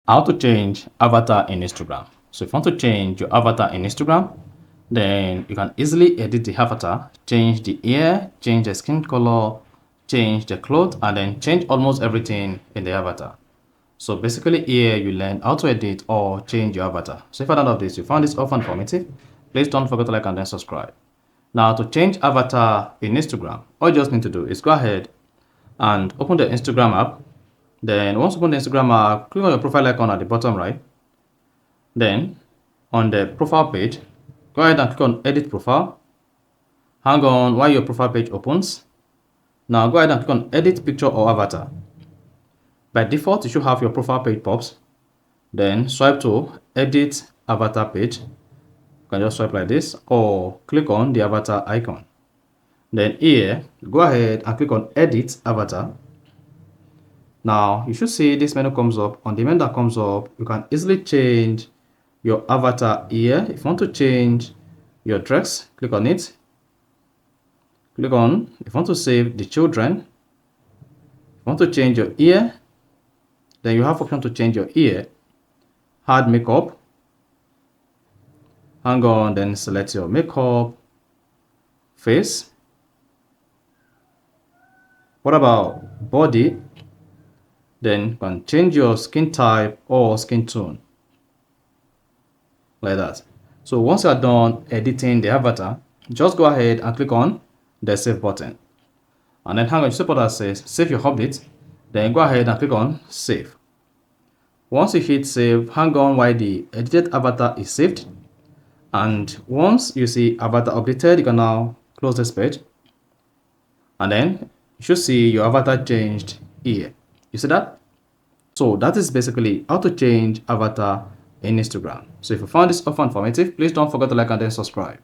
How to change avatar in Instagram. So if you want to change your avatar in Instagram, then you can easily edit the avatar, change the hair, change the skin color, change the clothes, and then change almost everything in the avatar. So basically here you learn how to edit or change your avatar. So if at the end of this you found this often informative, please don't forget to like and then subscribe. Now to change avatar in Instagram, all you just need to do is go ahead and open the Instagram app. Then once you open the Instagram app, click on your profile icon at the bottom right. Then on the profile page, go ahead and click on edit profile. Hang on while your profile page opens. Now go ahead and click on edit picture or avatar. By default, you should have your profile page pops. Then swipe to edit avatar page. You can just swipe like this or click on the avatar icon. Then here, go ahead and click on edit avatar. Now you should see this menu comes up. On the menu that comes up, you can easily change your avatar here. If you want to change your dress, click on it. Click on, if you want to save the children, if you want to change your ear, then you have option to change your ear. Add makeup. Hang on, then select your makeup, face. What about body? Then you can change your skin type or skin tone. Like that. So once you are done editing the avatar, just go ahead and click on the save button. And then hang on, you see what that says save your update. Then go ahead and click on save. Once you hit save, hang on while the edited avatar is saved. And once you see avatar updated, you can now close this page. And then you should see your avatar changed here. You see that? So that is basically how to change avatar in Instagram. So if you found this offer informative, please don't forget to like and then subscribe.